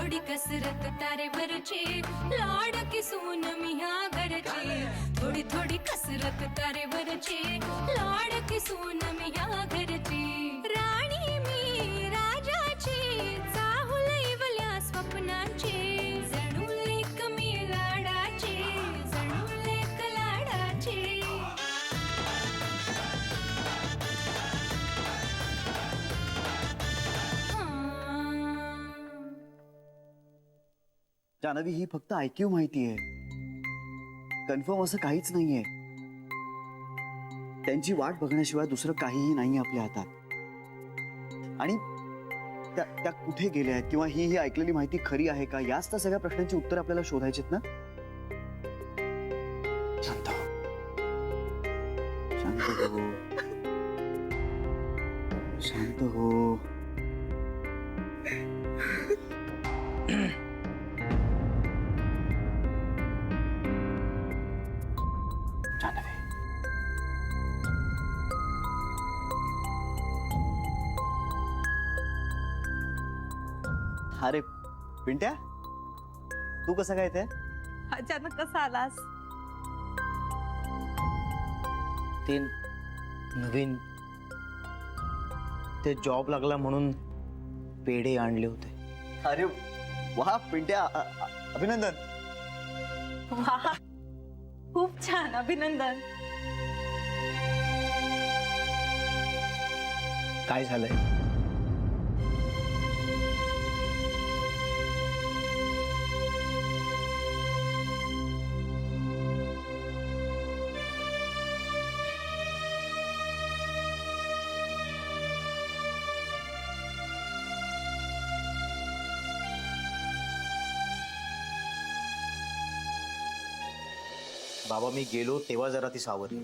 थोडी कसरत तारेवरची, लाड की सून मी ह्या घरची. थोडी थोडी कसरत तारेवरची, लाड की सून मी ह्या घरची. राणी मी राजाची, चाहुल इवल्या स्वप्नांची. जणू लेक मी लाडाची, जणू लेक लाडाची. जानवी, ही फक्त ऐकीव माहिती आहे, कन्फर्म असं काहीच नाहीये. त्यांची वाट बघण्याशिवाय दुसरं काहीही नाही आपल्या हातात. आणि त्या कुठे गेल्या आहेत किंवा ही ऐकलेली माहिती खरी आहे का, याच तर सगळ्या प्रश्नांची उत्तर आपल्याला शोधायची आहेत ना. शांत हो, शांत हो, शांत हो. अरे पिंट्या, तू कसा काय ते? अचानक कसा आलास? ते नवीन ते जॉब लागला म्हणून पेढे आणले होते. अरे वाह पिंट्या, अभिनंदन. वाह, खूप छान, अभिनंदन. काय झालंय? बाबा, मी गेलो तेव्हा जरा ती सावरली.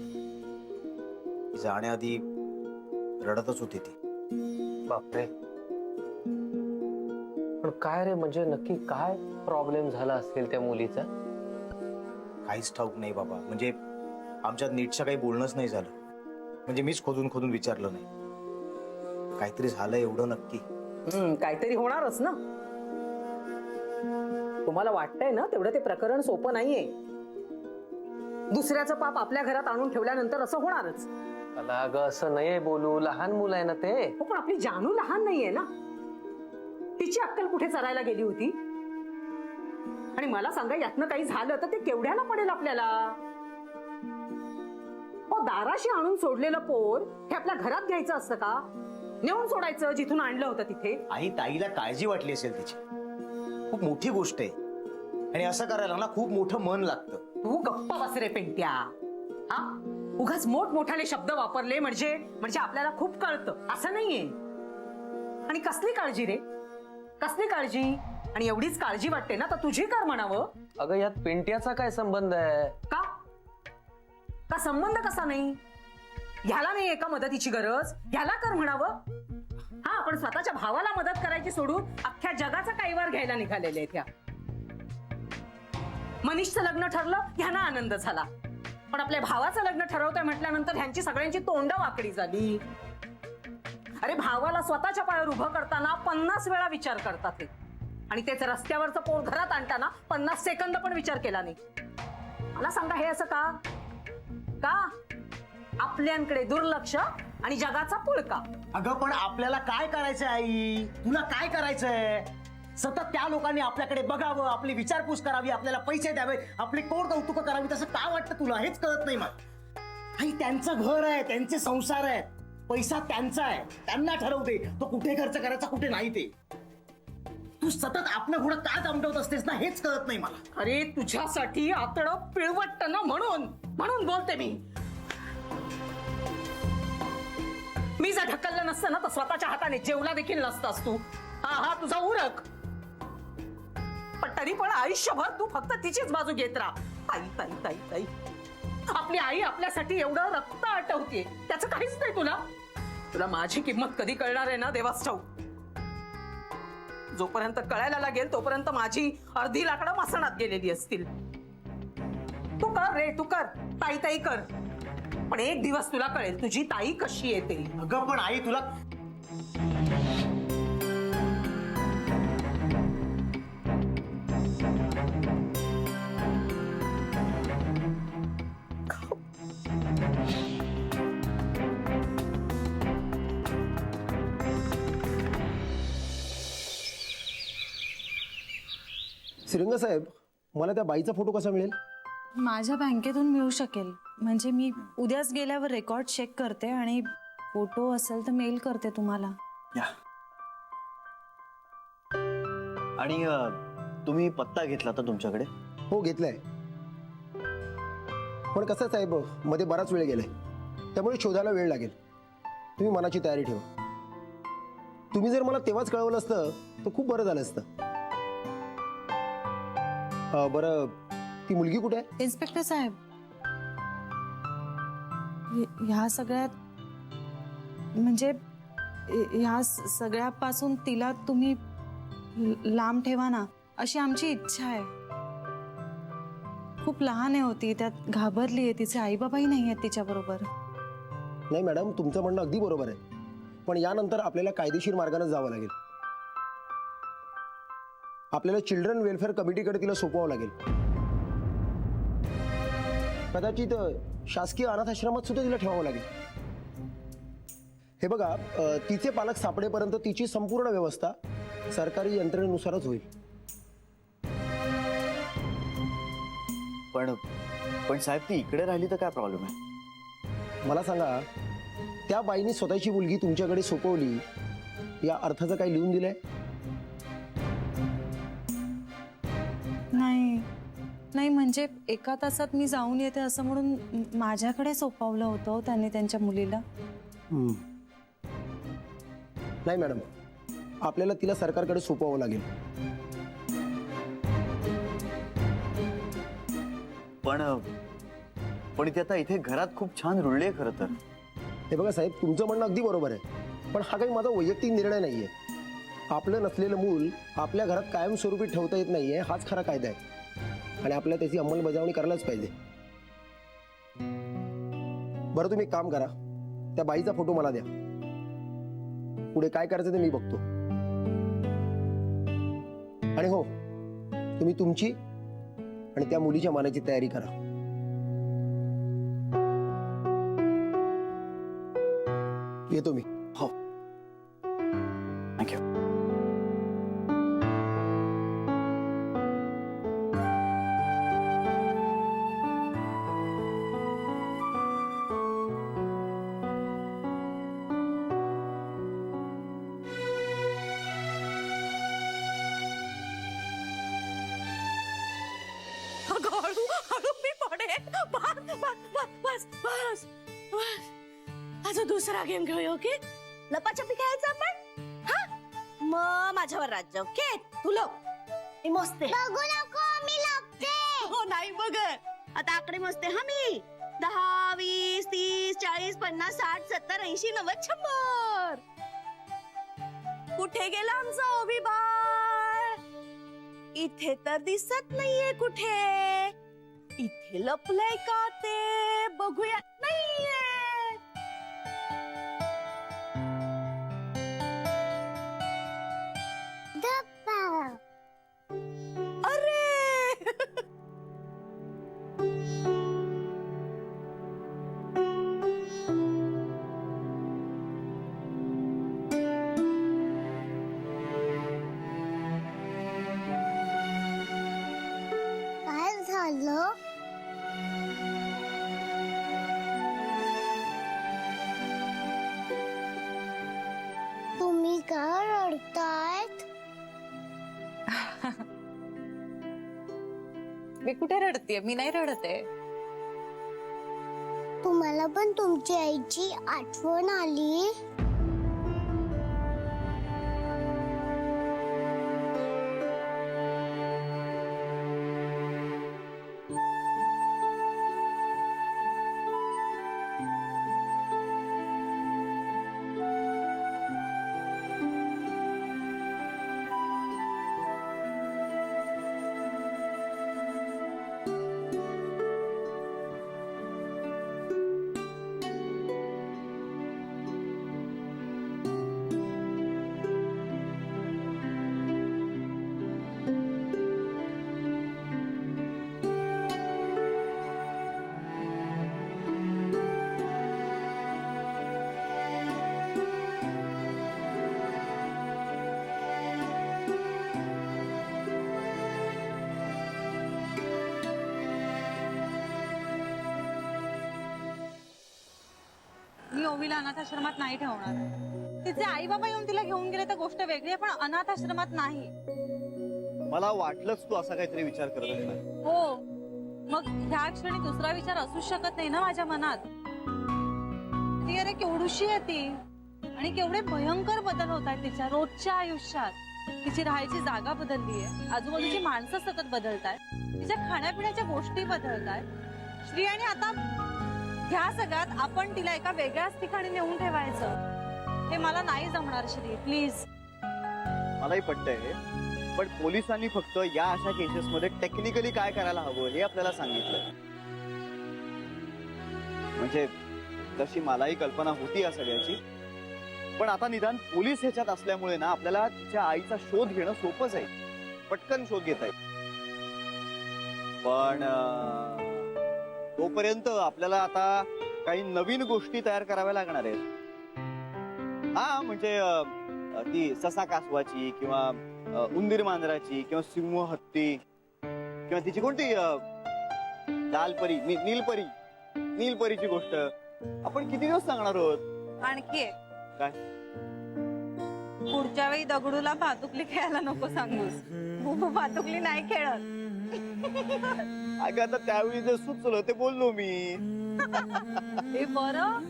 जाण्याआधी रडतच होती ती. बापरे. पण काय रे, म्हणजे नक्की काय प्रॉब्लेम झाला असेल त्या मुलीचा? काहीच ठाऊक नाही बाबा. म्हणजे आमच्यात नीटचं काही बोलणंच नाही झालं. म्हणजे मीच खोदून खोदून विचारलं नाही. काहीतरी झालं एवढं नक्की. काहीतरी होणारच ना. तुम्हाला वाटतंय ना तेवढं ते प्रकरण सोपं नाहीये. दुसऱ्याचं पाप आपल्या घरात आणून ठेवल्यानंतर असं होणारच. मला अगं असं नाही बोलू, लहान मुलं आहे ना ते. हो, पण आपली जानू लहान नाहीये ना. तिची अक्कल कुठे चरायला गेली होती? आणि मला सांगा, यातनं काही झालं तर ते केवढ्याला पडेल आपल्याला? हो, दाराशी आणून सोडलेलं पोर हे आपल्या घरात घ्यायचं असतं का? नेऊन सोडायचं जिथून आणलं होतं तिथे. आई, ताईला काळजी वाटली असेल तिची. खूप मोठी गोष्ट आहे आणि असं करायला ना खूप मोठं मन लागतं. तू गप्पा बस रे पेंट्या. हा, उगाच मोठमोठाले शब्द वापरले म्हणजे आपल्याला खूप कळतं असं नाहीये. आणि कसली काळजी रे, कसली काळजी? आणि एवढीच काळजी वाटते ना तर तुझी कर म्हणावं. अगं, यात पिंट्याचा काय संबंध आहे? का का संबंध कसा नाही? ह्याला नाही एका मदतीची गरज, ह्याला कर म्हणावं. हा, पण स्वतःच्या भावाला मदत करायची सोडून अख्ख्या जगाचा कैवार घ्यायला निघालेले आहेत ह्या. मनीषचं लग्न ठरलं, ह्यांना आनंद झाला. पण आपल्या भावाचं लग्न ठरवतोय म्हटल्यानंतर ह्यांची सगळ्यांची तोंड वाकडी झाली. अरे, भावाला स्वतःच्या पायावर उभं करताना 50 वेळा विचार करतात हे. आणि तेच रस्त्यावरचं पोर घरात आणताना 50 सेकंद पण विचार केला नाही. मला सांगा, हे असं का? का आपल्यांकडे दुर्लक्ष आणि जगाचा पुळका. अगं, पण आपल्याला काय करायचंय आई? तुला काय करायचंय? सतत त्या लोकांनी आपल्याकडे बघावं, आपली विचारपूस करावी, आपल्याला पैसे द्यावे, आपली कोण कौतुक करावी, तसं का वाटतं तुला? हेच कळत नाही मला. आई, त्यांचं घर आहे, त्यांचे संसार आहेत, पैसा त्यांचा आहे, त्यांना ठरवू दे तो कुठे खर्च करायचा कुठे नाही ते. तू सतत आपलं घोडं का दमटवत असतेस ना, हेच कळत नाही मला. अरे, तुझ्यासाठी आतडं पिळवटतं ना, म्हणून बोलते मी जर ढकललं नसतं ना तर स्वतःच्या हाताने जेवला देखील नसतास तू. हा तुझा उरक. पण तरी पण आयुष्यभर तू फक्त तिचीच बाजू घेत राहा. ताई ताई ताई ताई, आपली आई आपल्यासाठी एवढं रक्त आटवते, त्याचं काहीच नाही तुला माझी किंमत कधी कळणार आहे ना, देवाच ठाऊक. जोपर्यंत कळायला लागेल तोपर्यंत माझी अर्धी लाकडं मसणात गेलेली असतील. तू कर रे, तू कर, ताई ताई कर. पण एक दिवस तुला कळेल तुझी ताई कशी येते. अगं, पण आई तुला निरंग साहेब, मला त्या बाईचा फोटो कसा मिळेल? माझ्या बँकेतून मिळू शकेल. म्हणजे मी उद्याच गेल्यावर रेकॉर्ड चेक करते आणि फोटो असेल तर मेल करते तुम्हाला. या. आणि तुम्ही पत्ता घेतला तर तुमच्याकडे? हो, घेतलाय. पण कसं साहेब, मध्ये बराच वेळ गेलाय, त्यामुळे शोधायला वेळ लागेल. तुम्ही मनाची तयारी ठेवा. तुम्ही जर मला तेव्हाच कळवलं असतं तर खूप बरं झालं असतं. बरं, ती मुलगी कुठे आहे? इन्स्पेक्टर साहेब, ह्या सगळ्यात म्हणजे ह्या सगळ्यापासून तिला तुम्ही लांब ठेवा ना, अशी आमची इच्छा आहे. खूप लहान आहे होती, त्यात घाबरली आहे. तिचे आई बाबाही नाही आहेत तिच्या बरोबर. नाही मॅडम, तुमचं म्हणणं अगदी बरोबर आहे, पण यानंतर आपल्याला कायदेशीर मार्गाने जावं लागेल. आपल्याला चिल्ड्रन वेलफेअर कमिटीकडे तिला सोपवावं लागेल. कदाचित शासकीय अनाथाश्रमात सुद्धा तिला ठेवावं लागेल. हे बघा, तिचे पालक सापडेपर्यंत तिची संपूर्ण व्यवस्था सरकारी यंत्रणेनुसारच होईल. पण साहेब, ती इकडे राहिली तर काय प्रॉब्लेम आहे? मला सांगा, त्या बाईनी स्वतःची मुलगी तुमच्याकडे सोपवली या अर्थाचं काही लिहून दिलंय? नाही, म्हणजे एका तासात मी जाऊन येते असं म्हणून माझ्याकडे सोपवलं होतं त्यांनी त्यांच्या मुलीला. नाही मॅडम, आपल्याला तिला सरकारकडे सोपवावं लागेल. पण ती आता इथे घरात खूप छान रुळली आहे खरं तर. हे बघा साहेब, तुमचं म्हणणं अगदी बरोबर आहे, पण हा काही माझा वैयक्तिक निर्णय नाहीये. आपलं नसलेलं मूल आपल्या घरात कायमस्वरूपी ठेवता येत नाहीये, हाच खरा कायदा आहे आणि आपल्याला त्याची अंमलबजावणी करायलाच पाहिजे. बरं, तुम्ही एक काम करा, त्या बाईचा फोटो मला द्या. पुढे काय करायचं ते मी बघतो. आणि हो, तुम्ही तुमची आणि त्या मुलीच्या मानाची तयारी करा. येतो मी. हो, थँक्यू. हळू मी पडे. बस बस बस. अजून दुसरा गेम खेळूया, ओके? लपाछपी खेळायचं आपण, हा? मग माझ्यावर राज्य, ओके? तू लप, मी मोजते. बघू नको, मी लपते. हो नाही बघ, आता आकडे मोजते हा मी. 10, 20, 30, 40, 50, 60, 70, 80, 90, 100. कुठे गेला आमचा ओबी बाळ? इथे तर दिसत नाहीये कुठे. इथे लपलंय का ते बघूया. नाहीये. धप्पा. अरे काय झालं? तुम्ही का रडतायत? मी कुठे रडतेय? मी नाही रडते. तुम्हाला पण तुमची आईची आठवण आली? मी ओवीला अनाथ आश्रमात नाही ठेवणार. तिचे आई बाबा येऊन तिला घेऊन गेले तर गोष्ट वेगळी आहे, पण अनाथ आश्रमात नाही. मला वाटलंच तू असा काहीतरी विचार करत असणार. हो, मग ह्या क्षणी दुसरा विचार असूच शकत नाही ना माझ्या मनात. ती अरे केवढूशी आहे ती, आणि केवढे भयंकर बदल होत आहेत तिच्या रोजच्या आयुष्यात. तिची राहायची जागा बदलली आहे, आजूबाजूची माणसं सतत बदलत आहेत, तिच्या खाण्यापिण्याच्या गोष्टी बदलत आहेत. श्री, आणि आता ह्या सगळ्यात आपण तिला एका वेगळ्याच ठिकाणी नेऊन ठेवायचं, हे मला नाही जमणार. श्री, प्लीज. मलाही पटतंय, पण पोलिसांनी फक्त या अशा केसेस मध्ये टेक्निकली काय करायला हवं हे आपल्याला सांगितलं. म्हणजे तशी मलाही कल्पना होती या सगळ्याची, पण आता निदान पोलीस ह्याच्यात असल्यामुळे ना आपल्याला तिच्या आईचा शोध घेणं सोपंच आहे, पटकन शोध घेता येईल. पण तोपर्यंत आपल्याला आता काही नवीन गोष्टी तयार कराव्या लागणार आहेत. हा, म्हणजे ती ससा कासवाची किंवा उंदीर मांजराची किंवा सिंह हत्ती किंवा तिची कोणती लालपरी नीलपरीची गोष्ट आपण किती दिवस सांगणार आहोत. आणखी एक काय? पुढच्या वेळी दगडूला भातुकली खेळायला नको सांगूस. बुबू भातुकली नाही खेळत. अगं आता त्यावेळी जे सुचलं ते बोललो मी. हे बरं,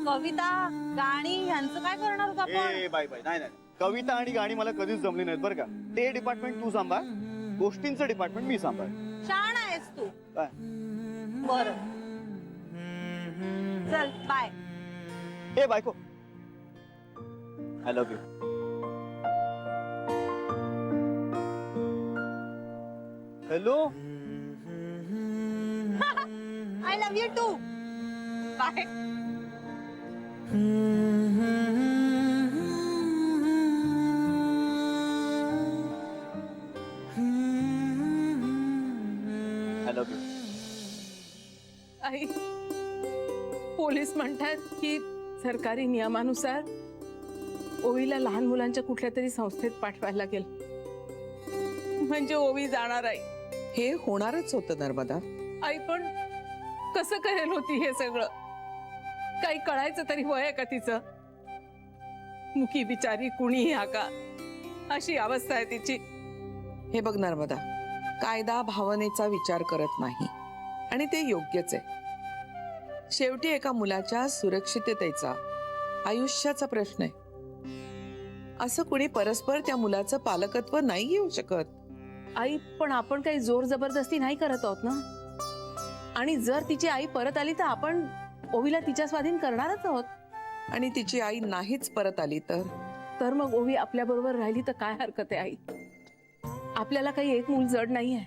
कविता गाणी यांचं काय करणार होता आपण? बाय नाही, कविता आणि गाणी मला कधीच जमली नाहीत बरं का. ते डिपार्टमेंट तू सांभाळ, गोष्टींचं डिपार्टमेंट मी सांभाळ. शाण आहेस तू. काय? बरं, चल बाय. ए बायको, I love you. Hello, I love you too. Bye. I love you. आई, पोलीस म्हणतात की सरकारी नियमानुसार ओवीला लहान मुलांच्या कुठल्या तरी संस्थेत पाठवायला लागेल, म्हणजे ओवी जाणार आहे. हे होणारच होतं नर्मदा. आई, पण कसं करेल होती हे सगळं? काही कळायचं तरी वय आहे का तिचं? मुकी बिचारी, कुणीही हाका, अशी अवस्था आहे तिची. हे बघ नर्मदा, कायदा भावनेचा विचार करत नाही आणि ते योग्यच आहे. शेवटी एका मुलाच्या सुरक्षिततेचा, आयुष्याचा प्रश्न आहे. असं कुणी परस्पर त्या मुलाचं पालकत्व नाही घेऊ शकत. आई, पण आपण काही जोर जबरदस्ती नाही करत आहोत ना. आणि जर तिची आई परत आली तर आपण ओवीला तिच्या स्वाधीन करणारच आहोत. आणि तिची आई नाहीच परत आली तर मग ओवी आपल्या बरोबर राहिली तर काय हरकत आहे आई? आपल्याला काही एक मूल जड नाहीये.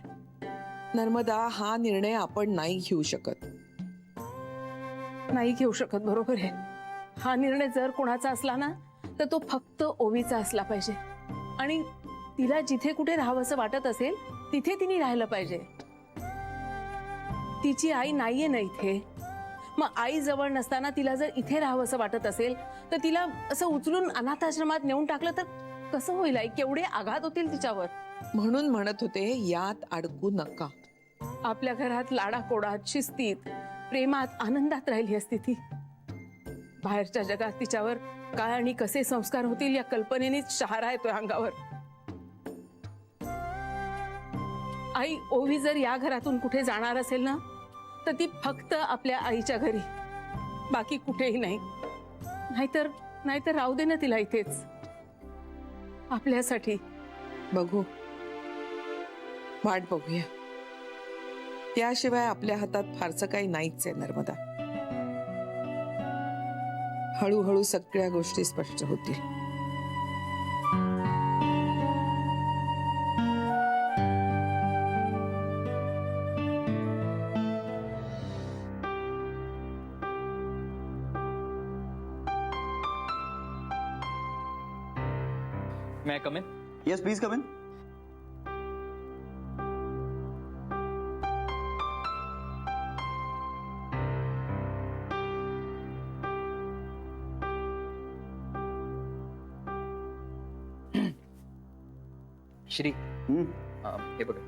नर्मदा, हा निर्णय आपण नाही घेऊ शकत. नाही घेऊ शकत, बरोबर आहे. हा निर्णय जर कोणाचा असला ना तर तो फक्त ओवीचा असला पाहिजे. आणि तिला जिथे कुठे राहावंसं वाटत असेल तिथे तिने राहिलं पाहिजे. तिची आई नाहीये ना इथे, मग आई जवळ नसताना तिला जर इथे राहावंसं वाटत असेल तर तिला असं उचलून अनाथ आश्रमात नेऊन टाकलं तर कसं होईल आई? केवढे आघात होतील तिच्यावर. म्हणून म्हणत होते, यात अडकू नका. आपल्या घरात लाडाकोडात, शिस्तीत, प्रेमात, आनंदात राहिली असती ती. बाहेरच्या जगात तिच्यावर काय आणि कसे संस्कार होतील या कल्पनेनेच शहारा येतोय अंगावर. आई, ओवी जर या घरातून कुठे जाणार असेल ना तर ती फक्त आपल्या आईच्या घरी, बाकी कुठेही नाही. नाहीतर राहू दे ना तिला इथेच आपल्यासाठी. बघू, वाट बघूया. त्याशिवाय आपल्या हातात फारसं काही नाहीच आहे नर्मदा. हळूहळू सगळ्या गोष्टी स्पष्ट होतील. May I come in? Yes, please come in. Shri, हे बघा,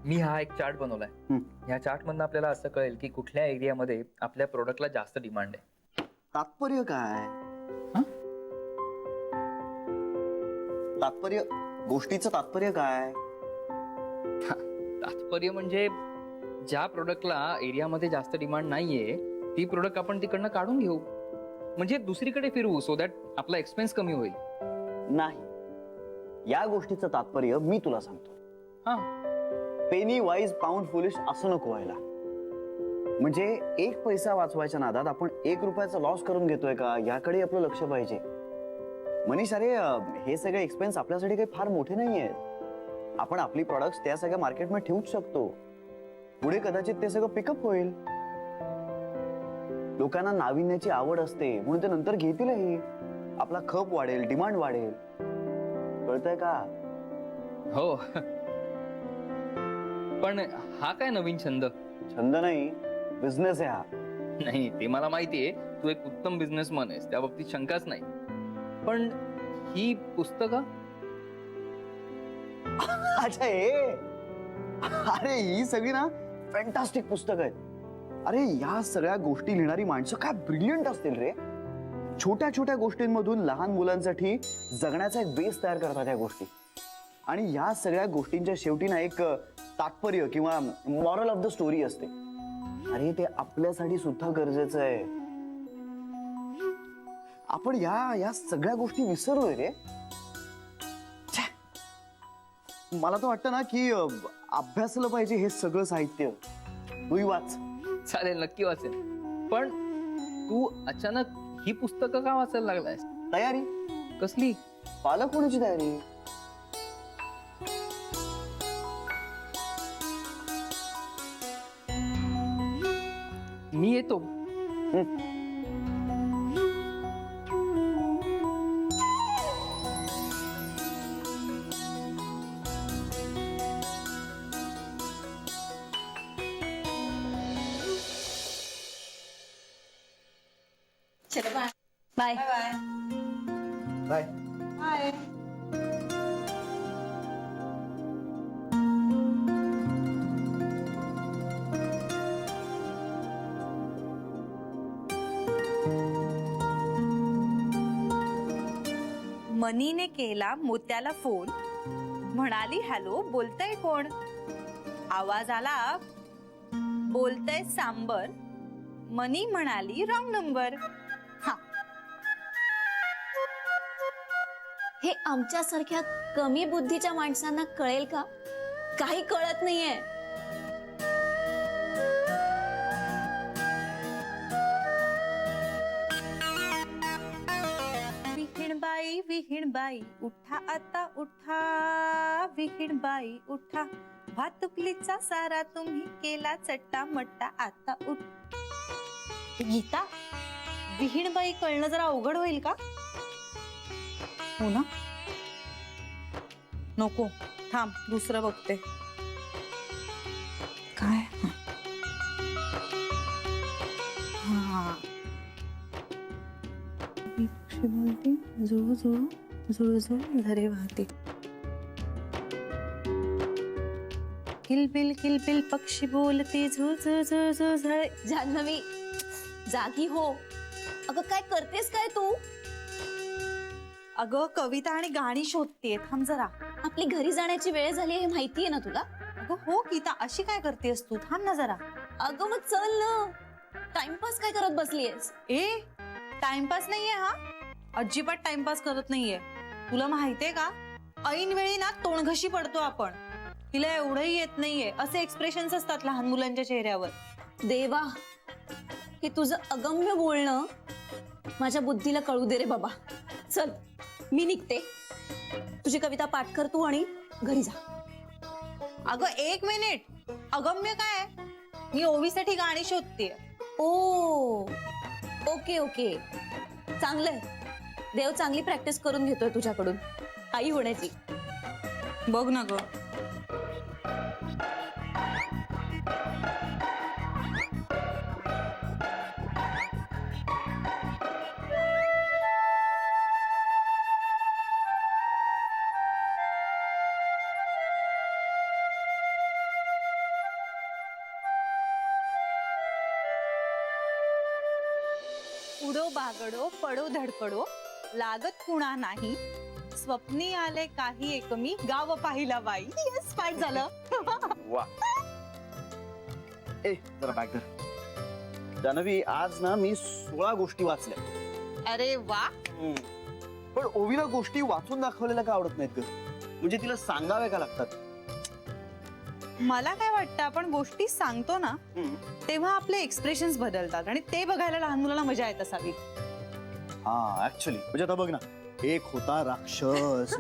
मी हा एक चार्ट बनवलाय. या चार्ट मधनं आपल्याला असं कळेल की कुठल्या एरियामध्ये आपल्या प्रोडक्टला जास्त डिमांड आहे. तात्पर्य काय? हं? तात्पर्य, गोष्टीचं तात्पर्य काय? तात्पर्य म्हणजे ज्या प्रोडक्टला एरियामध्ये जास्त डिमांड नाहीये ती प्रोडक्ट आपण तिकडनं काढून घेऊ, म्हणजे दुसरीकडे फिरवू, सो दॅट आपला एक्सपेन्स कमी होईल. नाही, या गोष्टीचं तात्पर्य मी तुला सांगतो. हा, पेनी वाईज पाऊंड फुलिश असं नको व्हायला. म्हणजे एक पैसा वाचवायच्या नादात आपण 1 रुपयाचा लॉस करून घेतोय का, याकडे आपलं लक्ष पाहिजे. मनीष, अरे हे सगळे एक्सपेन्स आपल्यासाठी काही फार मोठे नाहीये. आपण आपली प्रॉडक्ट्स त्या सगळ्या मार्केटमध्ये ठेवूच शकतो. पुढे कदाचित ते सगळं पिकअप होईल. लोकांना नाविन्याची आवड असते म्हणून ते नंतर घेतीलही. आपला खप वाढेल, डिमांड वाढेल. कळतंय का? हो. पण हा काय नवीन छंद? छंद नाही, बिझनेस आहे हा. नाही, ते मला माहितीये, तू एक उत्तम बिझनेसमन आहेस, त्या बाबतीत शंकाच नाही. पण ही पुस्तकं? अच्छा, हे अरे ही सगळी ना फॅन्टास्टिक पुस्तक आहेत. अरे या सगळ्या गोष्टी लिहिणारी माणसं काय ब्रिलियंट असतील रे. छोट्या छोट्या गोष्टींमधून लहान मुलांसाठी जगण्याचा एक बेस तयार करतात या गोष्टी. आणि या सगळ्या गोष्टींच्या शेवटी ना एक तात्पर्य किंवा मॉरल ऑफ द स्टोरी असते. अरे ते आपल्यासाठी सुद्धा गरजेचं आहे. आपण या सगळ्या गोष्टी विसरलोय रे. छे. मला तर वाटतं ना की अभ्यासलं पाहिजे हे सगळं साहित्य. तूही वाच. चालेल, नक्की वाचेल. पण तू अचानक ही पुस्तकं का वाचायला लागलायस? तयारी कसली? पालक होण्याची तयारी. मी येतो. चलो बाय. बाय. हाय. मनीने केला मोत्याला फोन, म्हणाली हॅलो, बोलतय कोण? आवाज आला बोलतय सांबर. मनी म्हणाली रॉंग नंबर. हे आमच्यासारख्या कमी बुद्धीच्या माणसांना कळेल का? काही कळत नाहीये. विहीणबाई विहीणबाई उठा आता उठा, विहीणबाई उठा, भातुकलीचा सारा तुम्ही केला चट्टा मट्टा, आता उठ. गीता, विहीणबाई कळणं जरा अवघड होईल का? हो ना? नको, थांब, दुसरं बघते. काय? हा, पक्षी बोलते जुळू जुळू जुळू जुळू झरे वाहते. किलबिल पक्षी बोलते झुळ झुळ झुळ झुळ झळे. जान्हवी, जागी हो. अगं काय करतेस काय तू? अगं कविता आणि गाणी शोधते, थांब जरा. आपली घरी जाण्याची वेळ झाली हे माहितीये ना तुला? अगं हो गीता, अशी काय करतेस तू? थांब ना जरा. अगं मग चल ना. टाइमपास काय करत बसलीयस? ए, टाइमपास नाहीये हा, अजिबात टाइमपास करत नाहीये. तुला माहितीये का, ऐन वेळी ना तोंडघशी पडतो आपण. तिला एवढंही येत नाहीये असे एक्सप्रेशन्स असतात लहान मुलांच्या चेहऱ्यावर. देवा, हे तुझं अगम्य बोलणं माझ्या बुद्धीला कळू दे रे बाबा. चल, मी निघते. तुझी कविता पाठ कर तू आणि घरी जा. अगं 1 मिनिट, अगम्य काय? मी ओवीसाठी गाणी शोधते. ओ, ओके ओके, चांगलंय. देव चांगली प्रॅक्टिस करून घेतोय तुझ्याकडून आई होण्याची. बघ ना ग. उडो बागडो पडो धडपडो लागत कुणा नाही स्वप्नी आले काही एकमी गाव पाहिला बाई. येस, पाठ झालं. वा ए जरा बॅग धर. जानवी, आज ना मी 16 गोष्टी वाचल्या. अरे वा. पण ओवीला गोष्टी वाचून दाखवलेल्या का आवडत नाहीत ग? म्हणजे तिला सांगाव्या का लागतात? मला काय वाटतं, आपण गोष्टी सांगतो ना तेव्हा आपले एक्सप्रेशन्स बदलतात आणि ते बघायला लहान मुलांना मजा येत असावी. हा ऍक्च्युली म्हणजे आता बघ ना, एक होता राक्षस